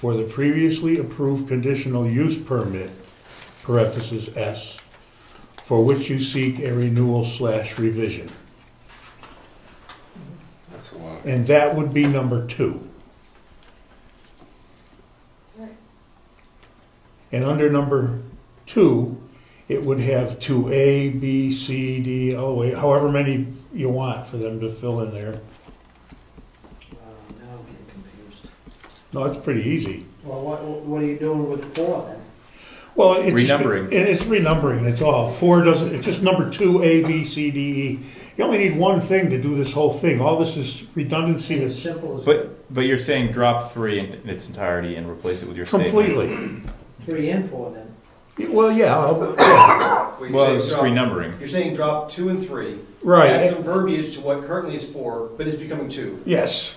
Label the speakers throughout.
Speaker 1: for the previously approved conditional use permit, parentheses S, for which you seek a renewal/revision.
Speaker 2: That's a lot.
Speaker 1: And that would be number 2. And under number 2, it would have 2A, B, C, D, all the way, however many you want for them to fill in there.
Speaker 3: Now I'm getting confused.
Speaker 1: No, it's pretty easy.
Speaker 3: Well, what are you doing with 4 then?
Speaker 1: Well, it's
Speaker 4: Renumbering.
Speaker 1: It's renumbering. It's all 4 doesn't. It's just number 2, A, B, C, D, E. You only need one thing to do this whole thing. All this is redundancy.
Speaker 3: As
Speaker 1: That's
Speaker 3: simple as
Speaker 4: But you're saying drop 3 in its entirety and replace it with your
Speaker 1: completely.
Speaker 4: statement.
Speaker 3: 3 and 4 then.
Speaker 1: Well, yeah.
Speaker 4: Well, it's just renumbering.
Speaker 5: You're saying drop 2 and 3.
Speaker 1: Right.
Speaker 5: Add some verbiage to what currently is 4, but is becoming 2.
Speaker 1: Yes.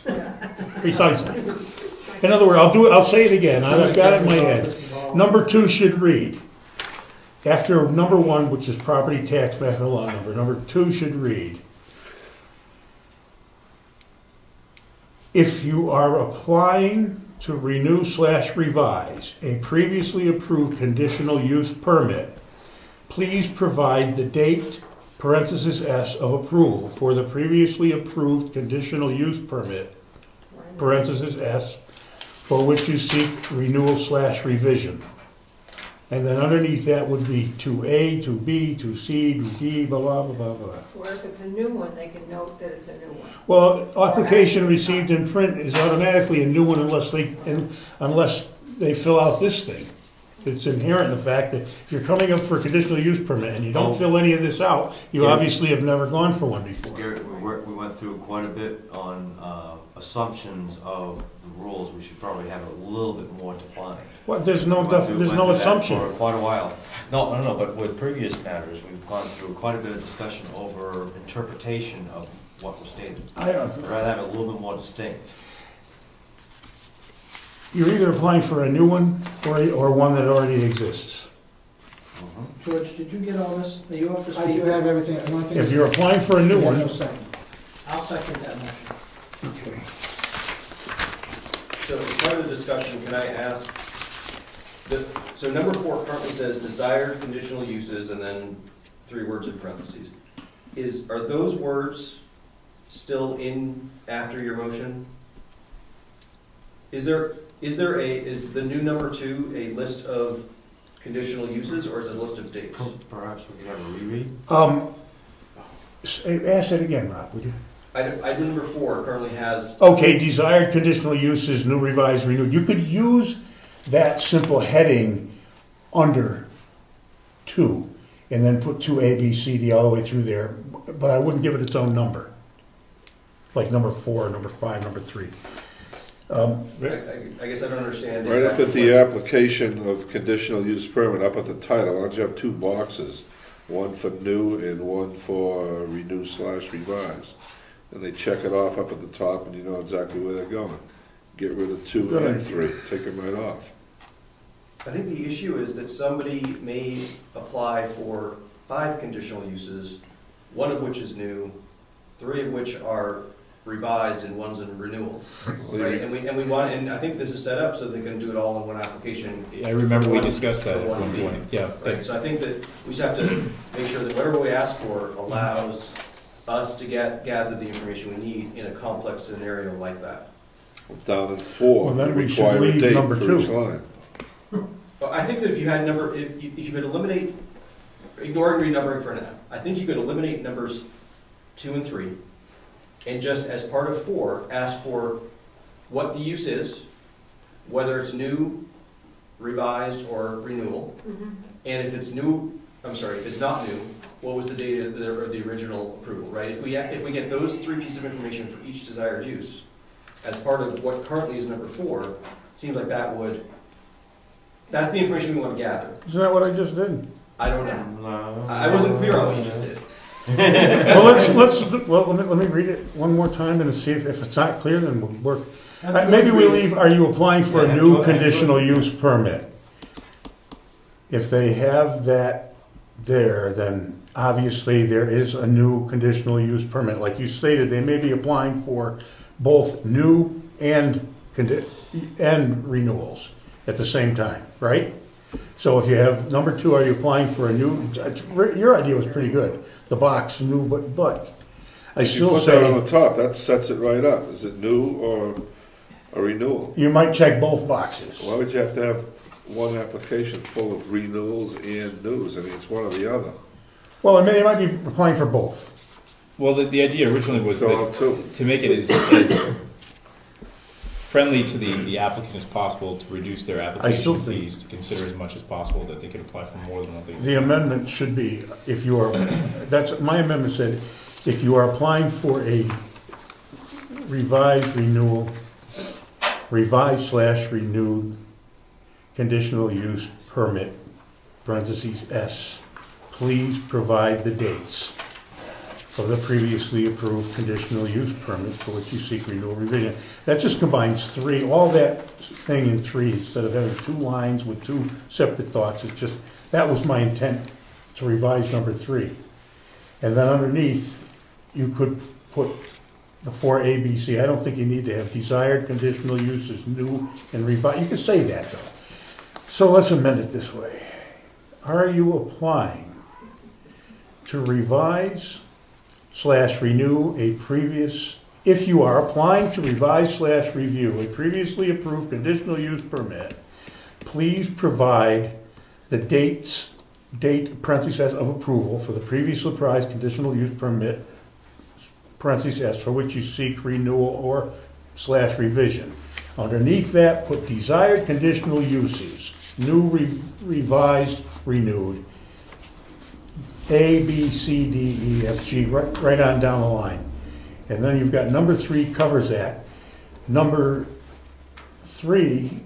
Speaker 1: Precisely. In other words, I'll say it again. I've got it in my head. Number 2 should read, after number 1, which is property tax map and lot number, number 2 should read, if you are applying to renew/revise a previously approved conditional use permit, please provide the date, parentheses S, of approval for the previously approved conditional use permit, parentheses S, for which you seek renewal/revision. And then underneath that would be 2A, 2B, 2C, 2D, blah, blah, blah, blah.
Speaker 6: Or if it's a new one, they can note that it's a new one.
Speaker 1: Well, application received in print is automatically a new one unless they fill out this thing. It's inherent in the fact that if you're coming up for a conditional use permit and you don't fill any of this out, you obviously have never gone for one before.
Speaker 7: Gary, we went through quite a bit on assumptions of the rules. We should probably have it a little bit more defined.
Speaker 1: Well, there's no assumption.
Speaker 7: For quite a while. No, but with previous matters, we've gone through quite a bit of discussion over interpretation of what was stated.
Speaker 1: I don't.
Speaker 7: I'd rather have it a little bit more distinct.
Speaker 1: You're either applying for a new one or one that already exists.
Speaker 3: George, did you get all this? Are you up to
Speaker 8: I
Speaker 3: speed?
Speaker 8: do have everything. The only thing
Speaker 1: If you're applying for a new one,
Speaker 3: I'll second that motion.
Speaker 1: okay.
Speaker 5: So as part of the discussion, can I ask, so number 4 currently says desired conditional uses and then 3 words in parentheses. Are those words still in after your motion? Is the new number 2 a list of conditional uses or is it a list of dates?
Speaker 7: Perhaps we could have a reread?
Speaker 1: Ask it again, Rob, would you?
Speaker 5: Item number 4 currently has.
Speaker 1: Okay, desired conditional uses, new, revised, renewed. You could use that simple heading under 2 and then put 2A, B, C, D all the way through there, but I wouldn't give it its own number. Like number 4, number 5, number 3.
Speaker 5: I guess I don't understand.
Speaker 2: Right up at the application of conditional use permit, up at the title, why don't you have 2 boxes? One for new and one for renew/revise. And they check it off up at the top and you know exactly where they're going. Get rid of 2 and 3, take them right off.
Speaker 5: I think the issue is that somebody may apply for 5 conditional uses, 1 of which is new, 3 of which are revised and 1's in renewal. Right? And we want, and I think this is set up so they can do it all in one application.
Speaker 4: I remember we discussed that at one point. Yeah.
Speaker 5: Right. So I think that we just have to make sure that whatever we ask for allows us to gather the information we need in a complex scenario like that.
Speaker 2: Down in 4,
Speaker 1: Well, then we should
Speaker 2: require a
Speaker 1: leave
Speaker 2: date
Speaker 1: number
Speaker 2: for
Speaker 1: 2.
Speaker 2: each line.
Speaker 5: Well, I think that if you had if you could eliminate, ignore renumbering for now, I think you could eliminate numbers 2 and 3, and just as part of 4, ask for what the use is, whether it's new, revised, or renewal, and if it's new, if it's not new, what was the date of the original approval, right? If we get those 3 pieces of information for each desired use, as part of what currently is number 4, seems like that's the information we want to gather.
Speaker 1: Isn't that what I just did?
Speaker 5: I don't know. I wasn't clear on what you just did.
Speaker 1: Well, let me read it one more time and see if it's not clear, then we'll work. Maybe we leave, are you applying for a new conditional use permit? If they have that there, then obviously there is a new conditional use permit. Like you stated, they may be applying for both new and and renewals at the same time, right? So if you have number 2, are you applying for a new, your idea was pretty good, the box, new, but I
Speaker 2: If you
Speaker 1: still
Speaker 2: put that on
Speaker 1: say,
Speaker 2: the top, that sets it right up. Is it new or a renewal?
Speaker 1: you might check both boxes.
Speaker 2: Why would you have to have one application full of renewals and news? I mean, it's one or the other.
Speaker 1: Well, they might be applying for both.
Speaker 4: Well, the idea originally was
Speaker 2: Fill
Speaker 4: that
Speaker 2: out two.
Speaker 4: to make it as friendly to the applicant as possible, to reduce their
Speaker 1: still
Speaker 4: application
Speaker 1: think-
Speaker 4: fees, to consider as much as possible that they could apply for more than what they.
Speaker 1: The amendment should be, if you are, my amendment said, if you are applying for a revised renewal, revised/renewed conditional use permit, parentheses S, please provide the dates of the previously approved conditional use permits for which you seek renewal revision. That just combines 3, all that thing in 3, instead of having 2 lines with 2 separate thoughts. It's just, that was my intent to revise number 3. And then underneath, you could put the 4 A, B, C. I don't think you need to have desired conditional uses, new and revised. You could say that though. So let's amend it this way. Are you applying to revise/renew a previous, if you are applying to revise/review a previously approved conditional use permit, please provide the date, parentheses, of approval for the previously approved conditional use permit, parentheses, S, for which you seek renewal or / revision. Underneath that, put desired conditional uses, new, revised, renewed, A, B, C, D, E, F, G, right on down the line. And then you've got number 3 covers that. Number 3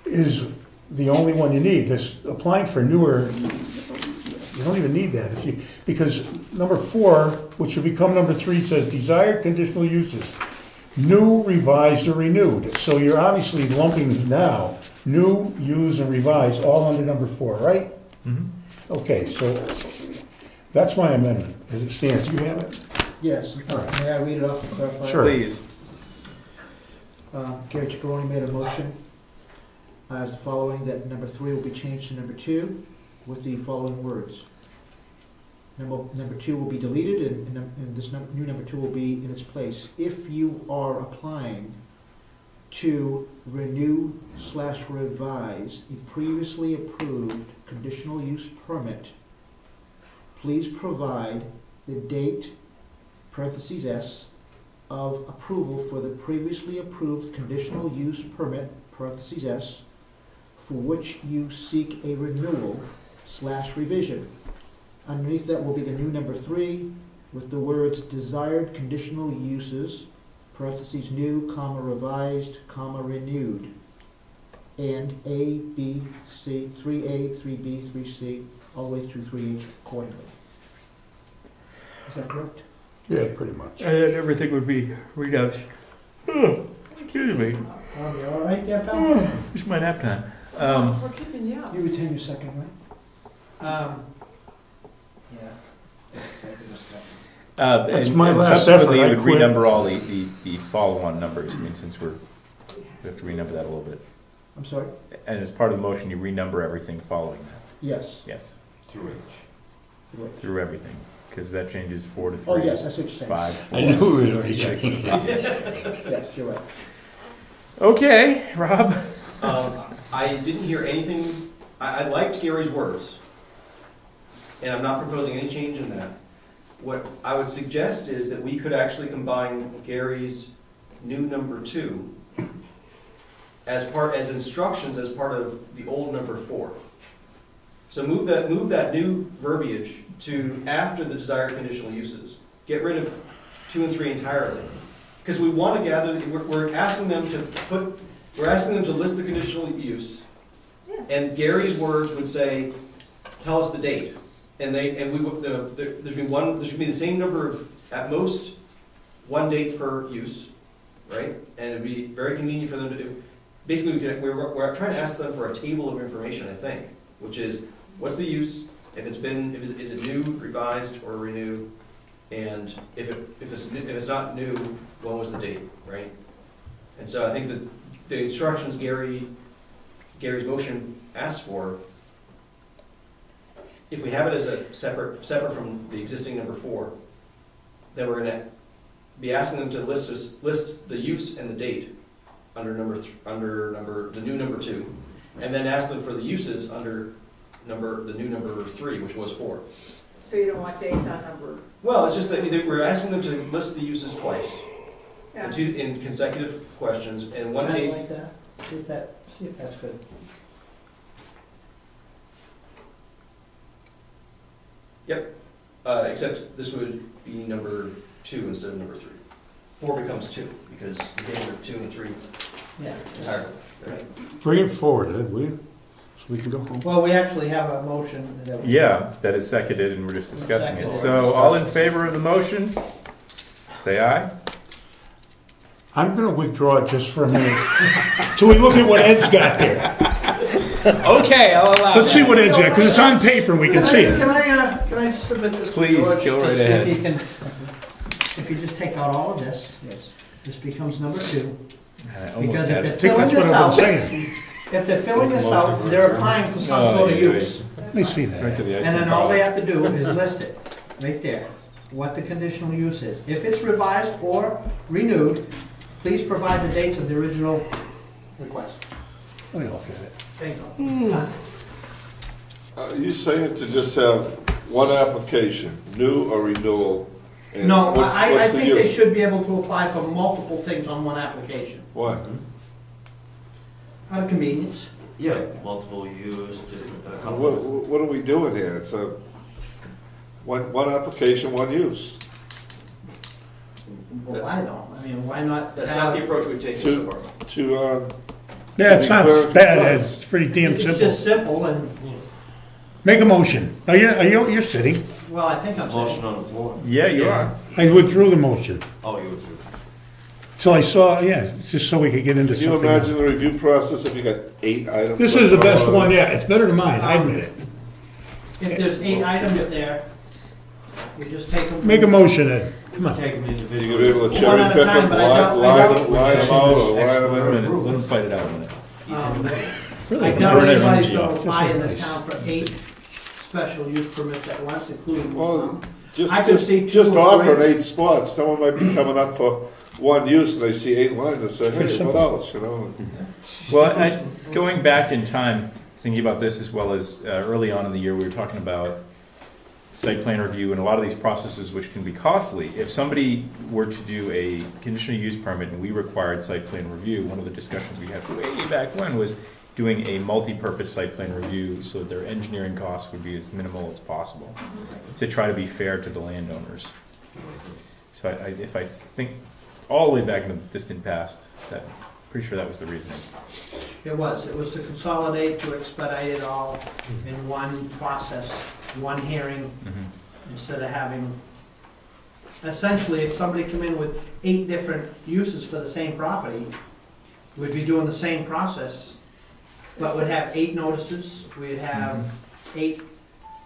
Speaker 1: is the only one you need. This applying for newer, you don't even need that because number 4, which should become number 3, says desired conditional uses, new, revised, or renewed. So you're obviously lumping now new, used, and revised all under number 4, right?
Speaker 4: Mhm.
Speaker 1: Okay, so that's my amendment as it stands. You have it?
Speaker 3: Yes,
Speaker 1: All right.
Speaker 3: may I read it off and clarify?
Speaker 1: Sure.
Speaker 4: Please.
Speaker 3: Gary Ciccone made a motion as the following, that number 3 will be changed to number 2 with the following words. Number 2 will be deleted and this new number 2 will be in its place. If you are applying to renew/revise a previously approved conditional use permit, please provide the date, parentheses S, of approval for the previously approved conditional use permit, parentheses S, for which you seek a renewal/revision. Underneath that will be the new number 3 with the words desired conditional uses, parentheses new, comma, revised, comma, renewed, and A, B, C, 3A, 3B, 3C, all the way through 3H accordingly. Is that correct?
Speaker 1: Yeah, pretty much.
Speaker 8: And then everything would be read-outs. Excuse me,
Speaker 3: You all right there, pal?
Speaker 8: it's my nap time.
Speaker 6: We're keeping you up.
Speaker 3: You retain your second, right? Yeah.
Speaker 1: That's
Speaker 4: And
Speaker 1: my last
Speaker 4: subsequently,
Speaker 1: effort. I
Speaker 4: you would
Speaker 1: quit.
Speaker 4: renumber all the follow-on numbers, I mean, since we have to renumber that a little bit.
Speaker 3: I'm sorry?
Speaker 4: And as part of the motion, you renumber everything following that,
Speaker 3: Yes.
Speaker 4: yes,
Speaker 7: Through H.
Speaker 4: through everything, because that changes 4 to 3.
Speaker 3: Oh, yes, I see what you're saying.
Speaker 4: 5, 4.
Speaker 1: I knew we were already checking.
Speaker 3: Yes, you're right.
Speaker 4: Okay, Rob.
Speaker 5: I didn't hear anything, I liked Gary's words, and I'm not proposing any change in that. What I would suggest is that we could actually combine Gary's new number 2 as instructions as part of the old number 4. So move that new verbiage to after the desired conditional uses. Get rid of 2 and 3 entirely. Because we want to gather, we're asking them to list the conditional use. And Gary's words would say, tell us the date. And there should be the same number of, at most, 1 date per use, right? And it'd be very convenient for them to do. Basically, we're trying to ask them for a table of information, I think, which is, what's the use? Is it new, revised, or renewed? And if it's not new, when was the date, right? And so I think that the instructions Gary's motion asks for, if we have it as a separate from the existing number 4, then we're gonna be asking them to list the use and the date under the new number 2, and then ask them for the uses under the new number 3, which was 4.
Speaker 6: So you don't want dates on number,
Speaker 5: Well, it's just that we're asking them to list the uses twice
Speaker 6: yeah.
Speaker 5: in consecutive questions. In one
Speaker 3: Kinda
Speaker 5: case,
Speaker 3: like that. See if that's good.
Speaker 5: except this would be number 2 instead of number 3. 4 becomes 2 because we gave them 2 and 3
Speaker 3: Yeah.
Speaker 5: entirely. Right?
Speaker 1: Bring it forward, Ed, will you? So we can go home.
Speaker 3: Well, we actually have a motion that.
Speaker 4: Yeah, that is seconded, and we're just discussing it.
Speaker 3: Second.
Speaker 4: So, all in favor of the motion, say aye.
Speaker 1: I'm gonna withdraw it just for a minute, till we look at what Ed's got there.
Speaker 4: Okay, I'll allow
Speaker 1: Let's see
Speaker 4: that.
Speaker 1: what Ed's got, because it's on paper, we can see it.
Speaker 3: Can I submit this to
Speaker 4: Please,
Speaker 3: George?
Speaker 4: go right
Speaker 3: to see
Speaker 4: ahead.
Speaker 3: If you can, if you just take out all of this, this becomes number 2.
Speaker 4: I almost
Speaker 3: Because
Speaker 4: had
Speaker 3: if
Speaker 4: it.
Speaker 3: they're
Speaker 1: I think
Speaker 3: filling
Speaker 1: that's what
Speaker 3: this
Speaker 1: I've
Speaker 3: out,
Speaker 1: been saying.
Speaker 3: if they're filling this out, they're applying for some
Speaker 4: Oh,
Speaker 3: sort of
Speaker 4: yeah,
Speaker 3: use.
Speaker 1: Let me see
Speaker 4: Right
Speaker 1: that.
Speaker 4: to the ice
Speaker 3: And
Speaker 4: cream
Speaker 3: then all they
Speaker 4: parlor.
Speaker 3: have to do is list it, right there, what the conditional use is. If it's revised or renewed, please provide the dates of the original request.
Speaker 1: Let me look at it.
Speaker 3: There you go.
Speaker 2: You saying to just have one application, new or renewal? and
Speaker 3: No,
Speaker 2: what's
Speaker 3: I
Speaker 2: the
Speaker 3: think they
Speaker 2: use?
Speaker 3: should be able to apply for multiple things on one application.
Speaker 2: Why?
Speaker 3: Out of convenience.
Speaker 7: Yeah, multiple use, different, a couple
Speaker 2: What,
Speaker 7: of.
Speaker 2: what are we doing here? It's a, one application, one use.
Speaker 3: Well, I don't, I mean, why not
Speaker 5: That's not the
Speaker 3: have,
Speaker 5: approach we've taken
Speaker 2: Two.
Speaker 5: so far.
Speaker 2: To,
Speaker 1: Yeah, it's not
Speaker 2: Be clear and
Speaker 1: bad, Ed,
Speaker 2: concise.
Speaker 1: it's pretty damn
Speaker 3: it's
Speaker 1: simple.
Speaker 3: just simple and,
Speaker 1: Make a motion. You're sitting.
Speaker 3: well, I think I'm
Speaker 7: Motion
Speaker 3: saying.
Speaker 7: on the floor.
Speaker 4: Yeah, you are.
Speaker 1: I withdrew the motion,
Speaker 7: Oh, you withdrew.
Speaker 1: till I saw, yeah, just so we could get into
Speaker 2: can you
Speaker 1: something else.
Speaker 2: imagine the review process if you got 8 items?
Speaker 1: This is the best one, yeah, it's better than mine, I admit it.
Speaker 3: If there's 8 items there, we just take them.
Speaker 1: Make a motion, Ed, come on.
Speaker 7: Take them
Speaker 2: You gonna be
Speaker 7: individually.
Speaker 2: able to
Speaker 3: One
Speaker 2: cherry
Speaker 3: at a
Speaker 2: pick
Speaker 3: time,
Speaker 2: them,
Speaker 3: but I doubt-
Speaker 2: line them out, or line them
Speaker 4: Wait a
Speaker 2: in?
Speaker 4: minute, let them fight it out a minute.
Speaker 1: Really,
Speaker 3: I doubt
Speaker 1: we're never
Speaker 3: anybody's
Speaker 1: gonna
Speaker 3: gonna
Speaker 1: be
Speaker 3: apply
Speaker 1: off.
Speaker 3: in
Speaker 1: This
Speaker 3: this
Speaker 1: is
Speaker 3: town for 8 special use permits at once, including
Speaker 2: Well,
Speaker 3: this one. I could see 2
Speaker 2: just
Speaker 3: or
Speaker 2: offering
Speaker 3: 3.
Speaker 2: 8 spots, someone might be coming up for one use, and they see 8 lines, and say,
Speaker 1: Pretty
Speaker 2: hey, what
Speaker 1: simple.
Speaker 2: else, you know?
Speaker 4: Well, going back in time, thinking about this as well as early on in the year, we were talking about site plan review and a lot of these processes which can be costly. If somebody were to do a conditional use permit and we required site plan review, one of the discussions we had way back when was doing a multi-purpose site plan review so that their engineering costs would be as minimal as possible to try to be fair to the landowners. So if I think all the way back in the distant past, pretty sure that was the reasoning.
Speaker 3: It was to consolidate, to expedite it all in one process, one hearing, instead of having, essentially, if somebody come in with 8 different uses for the same property, we'd be doing the same process, but we'd have 8 notices, we'd have 8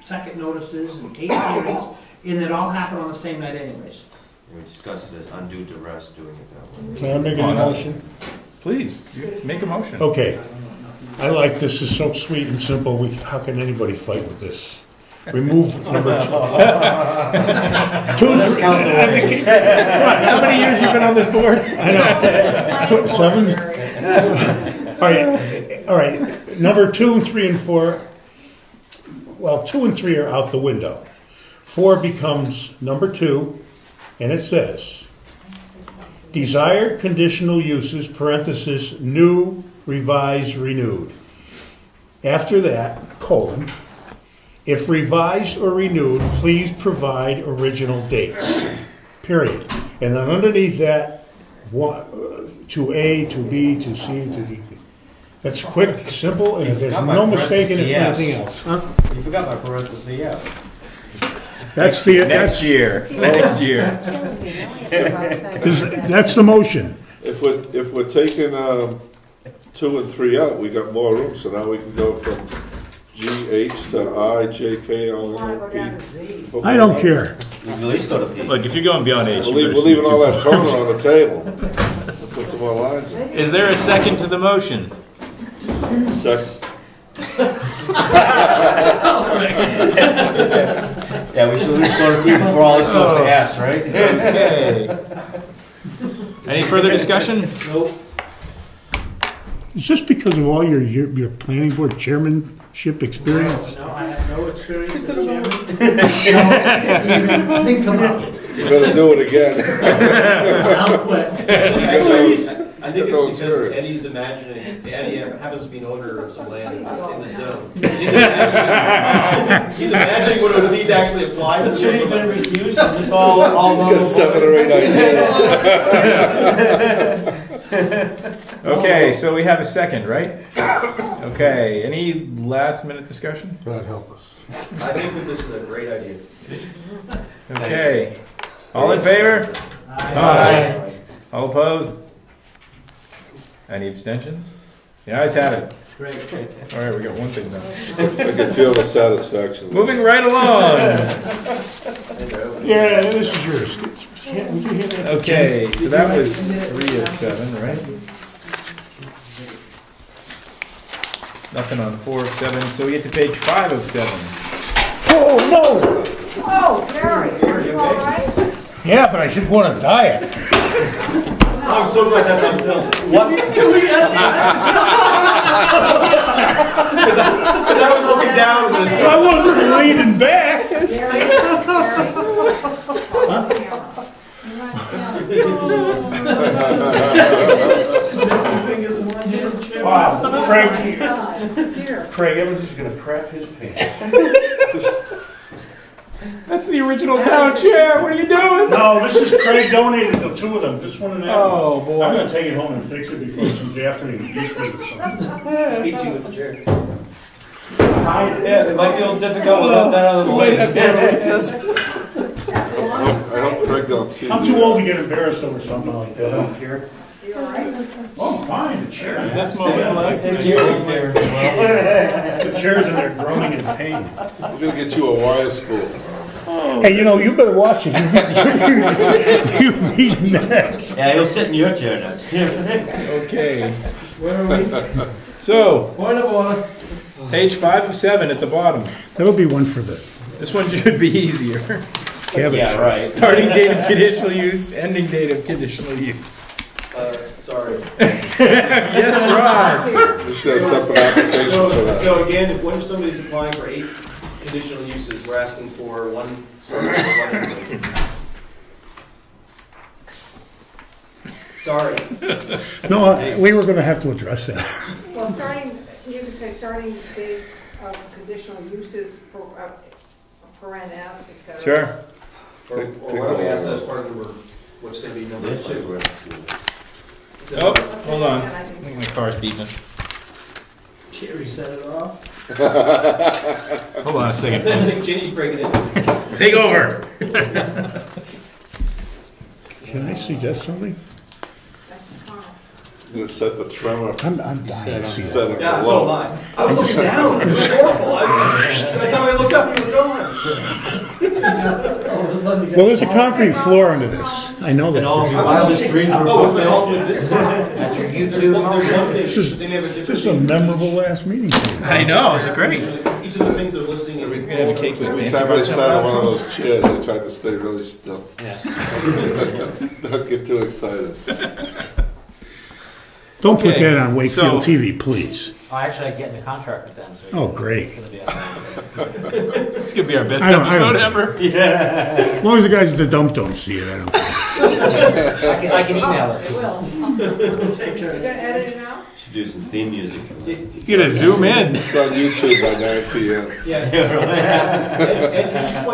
Speaker 3: second notices and 8 hearings, and it all happened on the same night anyways.
Speaker 7: We discussed it as undue duress doing it that way.
Speaker 1: Can I make a motion?
Speaker 4: Please, make a motion.
Speaker 1: Okay, I like this, is so sweet and simple, how can anybody fight with this? Remove number 2.
Speaker 4: How many years you been on this board?
Speaker 1: I know. 7? All right, number 2, 3, and 4, well, 2 and 3 are out the window. 4 becomes number 2, and it says, desired conditional uses, parenthesis, new, revised, renewed. After that, colon, if revised or renewed, please provide original dates, period. And then underneath that, to A, to B, to C, to D. That's quick, simple, and there's no mistake in it for anything else. Huh?
Speaker 7: You forgot my parenthesis, yeah.
Speaker 1: That's the,
Speaker 4: Next year, next year.
Speaker 1: that's the motion.
Speaker 2: If we're taking 2 and 3 out, we got more room, so now we can go from G, H to I, J, K, L,
Speaker 6: wanna go
Speaker 2: M,
Speaker 6: down
Speaker 2: P.
Speaker 6: to Z.
Speaker 1: I don't care.
Speaker 7: You can at least go to P.
Speaker 4: Look, if you're going beyond H,
Speaker 2: We're leaving all that toner on the table. Put some more lines.
Speaker 4: Is there a second to the motion?
Speaker 2: Second.
Speaker 7: Yeah, we should at least go to P before all this goes to S, right?
Speaker 4: Okay. Any further discussion?
Speaker 7: Nope.
Speaker 1: Is this because of all your planning board chairmanship experience?
Speaker 8: No, I have no experience as chairman.
Speaker 3: Think about it.
Speaker 2: You better do it again.
Speaker 8: I'll quit.
Speaker 5: I think it's because Eddie's imagining, Eddie happens to be an owner of some land in the zone. He's imagining what it would need to actually apply to.
Speaker 7: Should have been refused, is this all
Speaker 2: He's got 7 or 8 ideas.
Speaker 4: Okay, so we have a second, right? Okay, any last minute discussion?
Speaker 1: God help us.
Speaker 5: I think that this is a great idea.
Speaker 4: Okay. All in favor? Aye. All opposed? Any abstentions? The ayes have it.
Speaker 7: Great.
Speaker 4: All right, we got one thing done.
Speaker 2: I can feel the satisfaction.
Speaker 4: Moving right along.
Speaker 1: Yeah, this is yours. Yeah, would you hand that to
Speaker 4: Okay,
Speaker 1: Jen?
Speaker 4: so that was 3 of 7, right? Nothing on 4 of 7, so we get to page 5 of 7.
Speaker 1: Oh, no!
Speaker 6: Oh, Gary, are you all right?
Speaker 1: Yeah, but I should go on a diet.
Speaker 5: I'm so glad that's on film. Because I was looking down at this.
Speaker 1: I wasn't leaning back.
Speaker 6: Gary,
Speaker 1: Wow, Craig,
Speaker 6: Here.
Speaker 1: Craig Evans is gonna crap his pants.
Speaker 4: That's the original town chair. What are you doing?
Speaker 1: No, this is Craig donated the 2 of them, this one and that one.
Speaker 4: Oh, boy.
Speaker 1: I'm gonna take it home and fix it before it comes afternoon this week or something.
Speaker 5: Beats you with the chair.
Speaker 7: Yeah, it might be a little difficult without that other way.
Speaker 2: I hope Craig don't see
Speaker 1: I'm
Speaker 2: you.
Speaker 1: too old to get embarrassed over something like that.
Speaker 6: You all right?
Speaker 1: Oh, I'm fine, the chair.
Speaker 4: That's my
Speaker 1: The chair's in there groaning in pain.
Speaker 2: I'm gonna get you a wire spool.
Speaker 1: Hey, you know, you better watch it. You meet next.
Speaker 7: Yeah, he'll sit in your chair next.
Speaker 4: Okay.
Speaker 8: Where are we?
Speaker 4: So,
Speaker 8: Point of order.
Speaker 4: page 5 of 7 at the bottom.
Speaker 1: That'll be one for the
Speaker 4: This one should be easier.
Speaker 1: cabinet.
Speaker 7: Yeah, right.
Speaker 4: Starting date of conditional use, ending date of conditional use.
Speaker 5: Sorry.
Speaker 4: Yes, Rob.
Speaker 2: You should have separate applications for that.
Speaker 5: So again, what if somebody's applying for 8 conditional uses, we're asking for one service or one input. Sorry.
Speaker 1: No, we were gonna have to address that.
Speaker 6: Well, you could say starting dates of conditional uses, paren S, et cetera.
Speaker 4: Sure.
Speaker 5: Or why don't we ask that as part of what's going to be number 2?
Speaker 4: Oh, hold on. I think my car's beeping.
Speaker 8: Jerry set it off.
Speaker 4: Hold on a second,
Speaker 5: I
Speaker 4: folks.
Speaker 5: think Ginny's breaking it.
Speaker 4: Take over.
Speaker 1: Can I suggest something?
Speaker 6: That's his comment.
Speaker 2: I'm gonna set the tremor.
Speaker 1: I'm dying to see that.
Speaker 2: Set it
Speaker 5: Yeah, so
Speaker 2: below.
Speaker 5: am I was looking down. It was horrible. By the time I looked up, you were gone.
Speaker 1: Well, there's a concrete floor under this. I know
Speaker 7: And all
Speaker 1: that.
Speaker 7: your wildest dreams were
Speaker 5: Oh, with the help
Speaker 7: fulfilled.
Speaker 5: of this.
Speaker 7: That's your
Speaker 5: There's
Speaker 7: YouTube
Speaker 5: one
Speaker 7: motion.
Speaker 5: thing.
Speaker 1: This is,
Speaker 5: They have a
Speaker 1: this
Speaker 5: different
Speaker 1: is a memorable last meeting.
Speaker 4: I know, it's great.
Speaker 5: Each of the things they're listing.
Speaker 4: We're gonna have a cake with
Speaker 2: Every
Speaker 4: Nancy
Speaker 2: time I
Speaker 4: Wilson
Speaker 2: sat on one of
Speaker 4: Robinson.
Speaker 2: those chairs, I tried to stay really still.
Speaker 7: Yeah.
Speaker 2: Don't get too excited.
Speaker 1: Don't put
Speaker 4: Okay,
Speaker 1: that on Wakefield
Speaker 4: so-
Speaker 1: TV, please.
Speaker 9: Oh, actually, I get in a contract with them, so.
Speaker 1: Oh, great.
Speaker 9: It's gonna be a
Speaker 4: It's gonna be our best
Speaker 1: I don't-
Speaker 4: episode ever.
Speaker 1: As long as the guys at the dump don't see it, I don't care.
Speaker 9: I can email it
Speaker 6: It
Speaker 9: to you.
Speaker 6: will. You gonna edit it out?
Speaker 7: Should do some theme music.
Speaker 4: You gotta zoom in.
Speaker 2: It's on YouTube by 9 p.m.
Speaker 5: Yeah.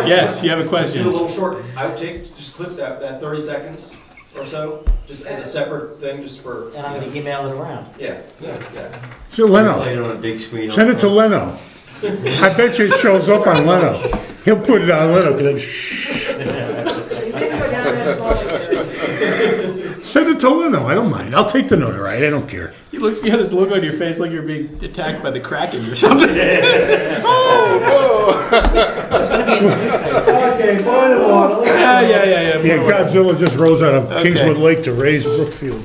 Speaker 4: Yes, you have a
Speaker 5: Do a
Speaker 4: question.
Speaker 5: little short outtake, just clip that 30 seconds or so, just as a separate thing, just for,
Speaker 9: And I'm gonna email it around.
Speaker 5: yeah.
Speaker 1: So Leno,
Speaker 7: Play it on a big screen.
Speaker 1: send it to Leno. I bet you it shows up on Leno. He'll put it on Leno.
Speaker 6: You can go down that slowly.
Speaker 1: Send it to Leno. I don't mind. I'll take the notoriety. I don't care.
Speaker 4: You got this look on your face like you're being attacked by the Kraken or something.
Speaker 8: Okay, point of order.
Speaker 4: Yeah.
Speaker 1: Yeah, Godzilla just rose out of
Speaker 4: Okay.
Speaker 1: Kingswood Lake to raise Brookfield.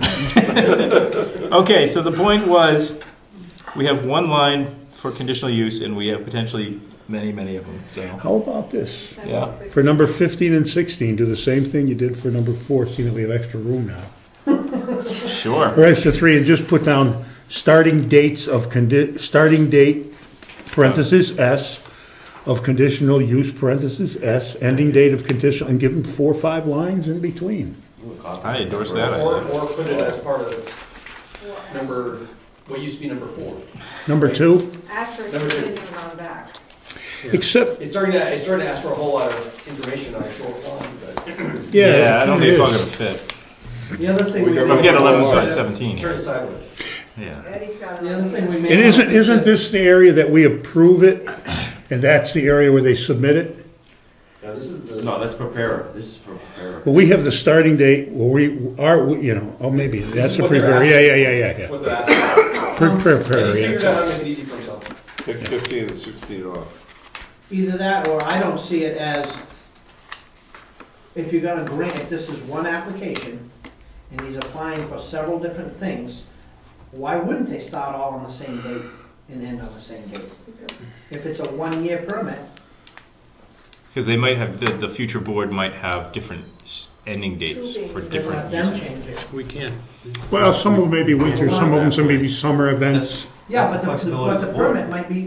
Speaker 4: Okay, so the point was, we have one line for conditional use, and we have potentially many, many of them, so.
Speaker 1: How about this?
Speaker 6: That's
Speaker 4: Yeah.
Speaker 6: what we-
Speaker 1: For number 15 and 16, do the same thing you did for number 4, seeing that we have extra room now.
Speaker 4: Sure.
Speaker 1: Or extra 3, and just put down starting dates of starting date, parentheses, S, of conditional use, parentheses, S, ending date of conditional, and give them 4 or 5 lines in between.
Speaker 4: I endorse that.
Speaker 5: Or put it as part of number, what used to be number 4.
Speaker 1: Number 2,
Speaker 6: Asterisk
Speaker 5: Number two.
Speaker 6: and then on back.
Speaker 1: except,
Speaker 5: It's starting to ask for a whole lot of information on a short line, but.
Speaker 1: yeah.
Speaker 4: I don't think it's all gonna fit.
Speaker 3: The other thing we.
Speaker 4: Don't forget 11 side 17
Speaker 5: Turn
Speaker 4: here.
Speaker 5: it sideways.
Speaker 4: Yeah.
Speaker 6: Eddie's got
Speaker 3: The other
Speaker 6: another.
Speaker 3: thing we may.
Speaker 1: And isn't this the area that we approve it, and that's the area where they submit it?
Speaker 5: Now, this is the.
Speaker 7: No, that's preparer, this is for preparer.
Speaker 1: Well, we have the starting date, where we are, you know, oh, maybe, that's the
Speaker 5: what they're
Speaker 1: prepare, yeah.
Speaker 5: asking. What they're asking.
Speaker 1: Prepare,
Speaker 5: He's
Speaker 1: yeah.
Speaker 5: figured out how to make it easy for himself.
Speaker 2: Pick 15 and 16 off.
Speaker 10: Either that, or I don't see it as, if you're gonna grant, if this is one application, and he's applying for several different things, why wouldn't they start all on the same date and end on the same date? If it's a one-year permit,
Speaker 4: Because they might have, the future board might have different ending dates for
Speaker 10: they'll
Speaker 4: different
Speaker 10: have them
Speaker 4: uses.
Speaker 10: change it.
Speaker 8: We can.
Speaker 1: Well, some of them may be winter, some of them may be summer events.
Speaker 10: Yeah,
Speaker 7: That's the
Speaker 10: but
Speaker 7: flexibility
Speaker 10: the
Speaker 7: of the board.
Speaker 10: permit might be,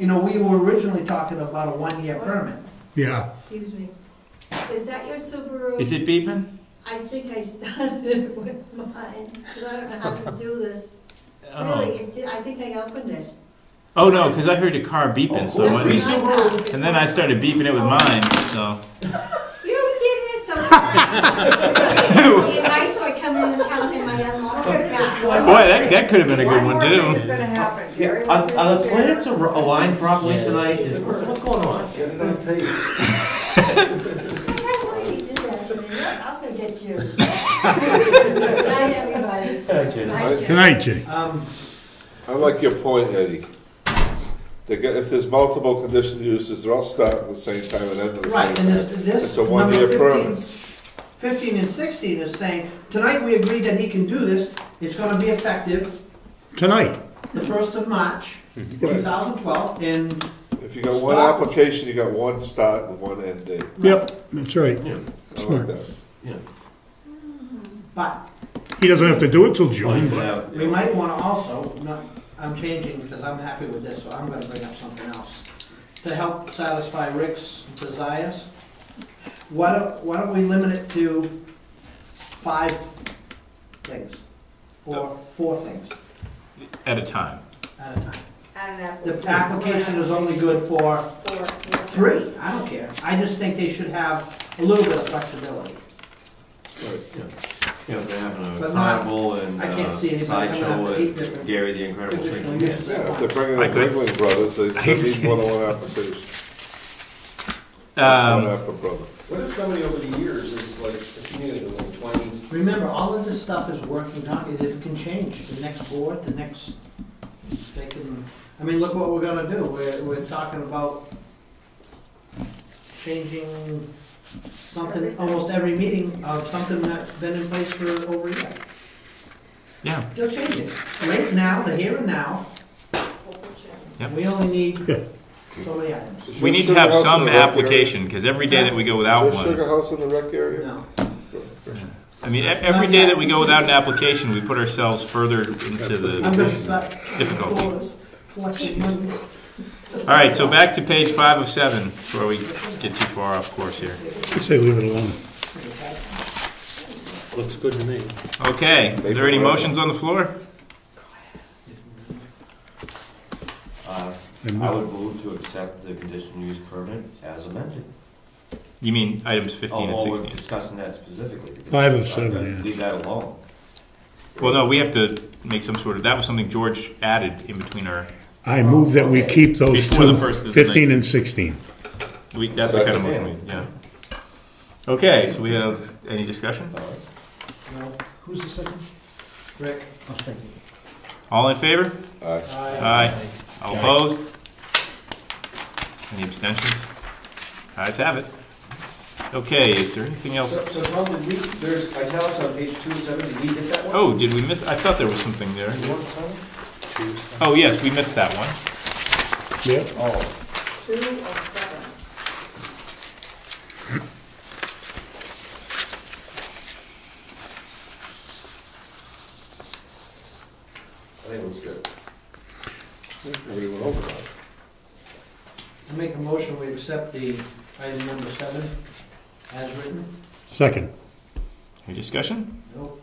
Speaker 10: you know, we were originally talking about a one-year permit.
Speaker 1: Yeah.
Speaker 11: Excuse me. Is that your Subaru?
Speaker 4: Is it beeping?
Speaker 11: I think I started with mine, because I don't know how to do this.
Speaker 4: Oh.
Speaker 11: Really, it did, I think I opened it.
Speaker 4: Oh, no, because I heard a car beeping, so I went,
Speaker 11: That's what I got.
Speaker 4: and then I started beeping it with mine, so.
Speaker 11: You did it, so. Be nice, so I come in and tell him my unlocked car.
Speaker 4: Boy, that could have been a good one
Speaker 6: more thing is
Speaker 4: too.
Speaker 6: gonna happen.
Speaker 7: Yeah,
Speaker 6: Gary
Speaker 7: are
Speaker 6: will
Speaker 7: are the
Speaker 6: finish
Speaker 7: planets
Speaker 6: it.
Speaker 7: aligned properly tonight? What's going on?
Speaker 10: Get it on tape.
Speaker 11: Why you did that to me? I'm gonna get you. Good night, everybody. Night,
Speaker 1: Good
Speaker 11: Jim.
Speaker 1: night, Jenny.
Speaker 2: I like your point, Eddie. If there's multiple conditional uses, they're all starting at the same time and end at the same
Speaker 10: Right, and
Speaker 2: time.
Speaker 10: this.
Speaker 2: It's a one-year
Speaker 10: number
Speaker 2: permit.
Speaker 10: 15 and 16 is saying, tonight we agreed that he can do this, it's gonna be effective
Speaker 1: Tonight.
Speaker 10: the 1st of March, 2012, and
Speaker 2: If you got one
Speaker 10: Stop.
Speaker 2: application, you got one start and one end date.
Speaker 1: Yep, that's right.
Speaker 2: I
Speaker 1: Smart.
Speaker 2: like that.
Speaker 10: but
Speaker 1: He doesn't have to do it till June.
Speaker 10: we might wanna also, I'm changing because I'm happy with this, so I'm gonna bring up something else. To help satisfy Rick's desires, why don't we limit it to 5 things? Or 4 things
Speaker 4: At a time.
Speaker 10: at a time.
Speaker 6: And an
Speaker 10: The application is only good for
Speaker 6: Four.
Speaker 10: 3, I don't care. I just think they should have a little bit of flexibility.
Speaker 7: You know, they're having a
Speaker 10: But not-
Speaker 7: carnival and
Speaker 10: I can't see anybody coming
Speaker 7: sideshow
Speaker 10: after 8
Speaker 7: with
Speaker 10: different
Speaker 7: Gary the Incredible
Speaker 10: conditional
Speaker 7: Shrinking.
Speaker 10: uses.
Speaker 2: Yeah, if they're bringing
Speaker 4: I
Speaker 2: the
Speaker 4: could-
Speaker 2: Ringling Brothers, they
Speaker 4: I could
Speaker 2: need
Speaker 4: see-
Speaker 2: more than one application. One
Speaker 4: Um,
Speaker 2: after brother.
Speaker 5: What if somebody over the years is like accumulated like 20?
Speaker 10: Remember, all of this stuff is working document, it can change, the next board, they can, I mean, look what we're gonna do, we're talking about changing something, almost every meeting of something that's been in place for over a year.
Speaker 4: yeah,
Speaker 10: They'll change it, right now, the here and now,
Speaker 4: Yep.
Speaker 10: we only need so many items.
Speaker 4: we need to have some application, because every day that we go without
Speaker 2: Is there a sugar
Speaker 4: one,
Speaker 2: house in the rec area?
Speaker 10: No.
Speaker 4: I mean, every day that we go without an application, we put ourselves further into
Speaker 10: I'm
Speaker 4: the
Speaker 10: gonna start.
Speaker 4: difficulty.
Speaker 10: Collecting money.
Speaker 4: All right, so back to page 5 of 7, before we get too far off course here.
Speaker 1: I say leave it alone.
Speaker 8: Looks good to me.
Speaker 4: Okay, are there any motions on the floor?
Speaker 7: I would move to accept the conditional use permit as amended.
Speaker 4: You mean items 15 and
Speaker 7: Oh, we're
Speaker 4: 16?
Speaker 7: discussing that specifically. because
Speaker 1: 5 of
Speaker 7: I'd
Speaker 1: 7,
Speaker 7: rather
Speaker 1: yeah.
Speaker 7: Leave that alone.
Speaker 4: Well, no, we have to make some sort of, that was something George added in between our,
Speaker 1: I move that we keep those
Speaker 4: Before the
Speaker 1: two,
Speaker 4: first is the
Speaker 1: 15 and 16.
Speaker 4: that's the kind of motion we, yeah. Okay, so we have, any discussion?
Speaker 10: No. Who's the second? Rick. I'll second.
Speaker 4: All in favor?
Speaker 2: Aye.
Speaker 4: Aye. All opposed? Any abstentions? Ayes have it. Okay, is there anything else?
Speaker 5: So Tom, there's italics on page 2 and 7, did we hit that one?
Speaker 4: Oh, did we miss? I thought there was something there.
Speaker 5: You want to sign?
Speaker 4: Oh, yes, we missed that one.
Speaker 1: Yep.
Speaker 5: Oh.
Speaker 6: 2 of 7.
Speaker 5: I think it looks good. Everybody went over that.
Speaker 10: I make a motion, we accept the item number 7 as written.
Speaker 1: Second.
Speaker 4: Any discussion?
Speaker 10: Nope.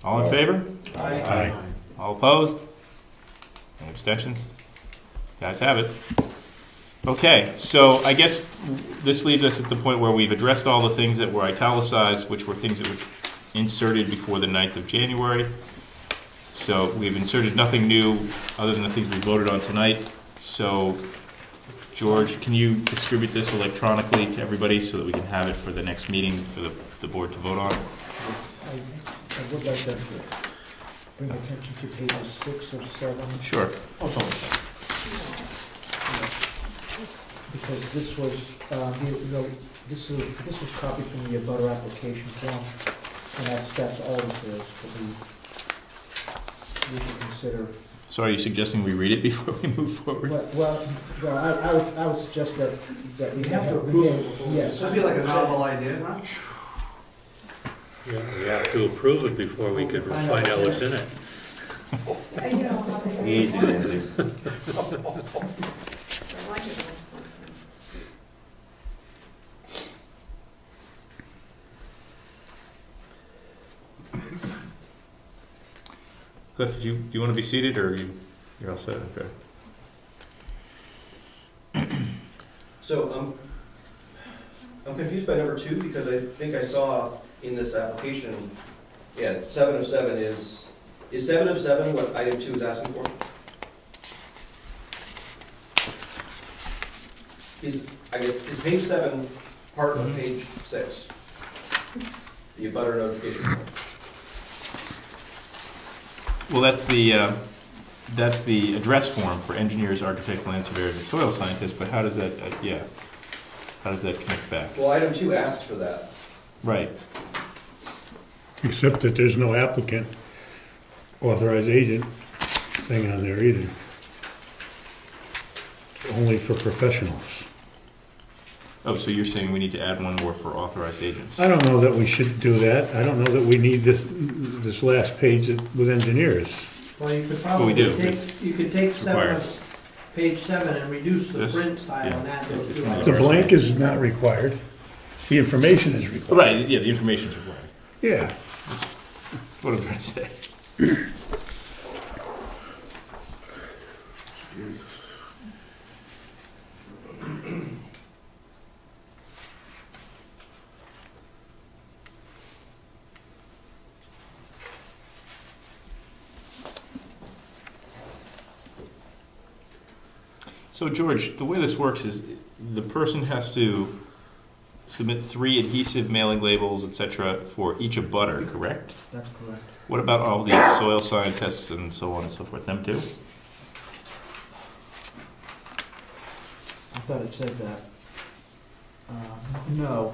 Speaker 4: All in favor?
Speaker 1: Aye.
Speaker 4: All opposed? Any abstentions? Guys have it. Okay, so I guess this leaves us at the point where we've addressed all the things that were italicized, which were things that were inserted before the 9th of January. So we've inserted nothing new other than the things we voted on tonight. So, George, can you distribute this electronically to everybody so that we can have it for the next meeting for the board to vote on?
Speaker 3: I would like to bring attention to pages 6 of 7.
Speaker 4: Sure.
Speaker 3: Because this was, this was copied from the abutter application form, and that's all this is, but we should consider.
Speaker 4: So are you suggesting we read it before we move forward?
Speaker 3: Well, I would suggest that we
Speaker 10: You have to approve it before.
Speaker 3: Yes.
Speaker 10: That'd be like a novel idea, huh?
Speaker 8: Yeah, we have to approve it before we could find out what's in it.
Speaker 7: Easy, Lindsay.
Speaker 4: Cliff, do you want to be seated, or you're all set? Okay.
Speaker 5: So I'm confused by number 2 because I think I saw in this application, yeah, 7 of 7 is 7 of 7 what item 2 is asking for? Is page 7 part of page 6? The abutter notification form.
Speaker 4: Well, that's the address form for engineers, architects, land surveyors, and soil scientists. But how does that? How does that connect back?
Speaker 5: Well, item 2 asks for that.
Speaker 4: Right.
Speaker 1: Except that there's no applicant, authorized agent thing on there either. Only for professionals.
Speaker 4: Oh, so you're saying we need to add one more for authorized agents?
Speaker 1: I don't know that we should do that. I don't know that we need this last page with engineers.
Speaker 10: Well, you could
Speaker 4: Well, we
Speaker 10: probably
Speaker 4: do.
Speaker 10: take, you could take 7
Speaker 4: required.
Speaker 10: of, page 7 and reduce the
Speaker 4: This?
Speaker 10: print style
Speaker 4: Yeah.
Speaker 10: and add those
Speaker 4: It's
Speaker 10: two.
Speaker 4: gonna
Speaker 1: The
Speaker 4: be-
Speaker 1: blank is not required. The information is required.
Speaker 4: Right. Yeah, the information's required.
Speaker 1: Yeah.
Speaker 4: What am I trying to say? So George, the way this works is the person has to submit 3 adhesive mailing labels, etc., for each abutter, correct?
Speaker 3: That's correct.
Speaker 4: What about all these soil scientists and so on and so forth? Them too?
Speaker 3: I thought it said that. No.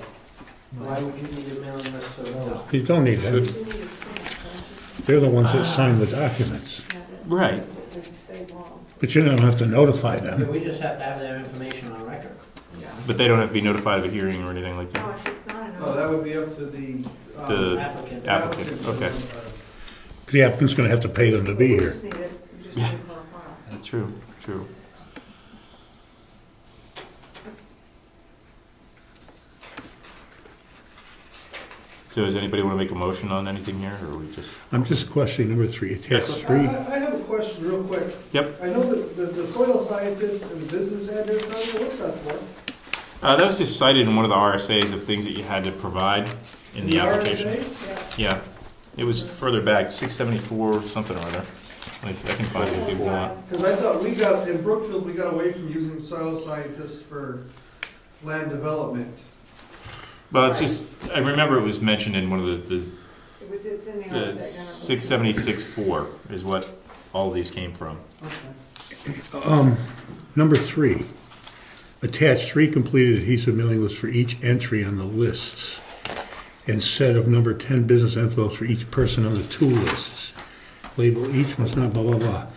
Speaker 10: Why would you need a mailing list of those?
Speaker 1: You don't need
Speaker 6: You
Speaker 1: them.
Speaker 6: need a stamp, don't
Speaker 1: They're the ones that sign the documents.
Speaker 6: you?
Speaker 4: Right.
Speaker 6: They stay long.
Speaker 1: But you don't have to notify
Speaker 10: Yeah,
Speaker 1: them.
Speaker 10: we just have to have their information on record.
Speaker 4: But they don't have to be notified of a hearing or anything like
Speaker 6: No,
Speaker 4: that?
Speaker 6: it's not enough.
Speaker 12: Oh, that would be up to the.
Speaker 4: The
Speaker 10: Applicant.
Speaker 4: applicant, okay.
Speaker 1: The applicant's gonna have to pay them to be
Speaker 6: You
Speaker 1: here.
Speaker 6: just need it, you just
Speaker 4: Yeah.
Speaker 6: need it for a file.
Speaker 4: True, true. So does anybody want to make a motion on anything here, or we just?
Speaker 1: I'm just questioning number 3. It has
Speaker 12: I
Speaker 1: 3.
Speaker 12: have a question real quick.
Speaker 4: Yep.
Speaker 12: I know that the soil scientist and the business address, what's that for?
Speaker 4: That was just cited in one of the RSAs of things that you had to provide in the application.
Speaker 12: RSAs?
Speaker 4: Yeah, it was further back, 674 something or other. I can find it if you want.
Speaker 12: Because I thought in Brookfield, we got away from using soil scientists for land development.
Speaker 4: Well, it's just, I remember it was mentioned in one of
Speaker 6: It's in the
Speaker 4: the
Speaker 6: RSA.
Speaker 4: 676.4 is what all these came from.
Speaker 12: Okay.
Speaker 1: Number 3. Attach 3 completed adhesive mailing lists for each entry on the lists, and set of number 10 business envelopes for each person on the 2 lists. Label each must not blah, blah, blah.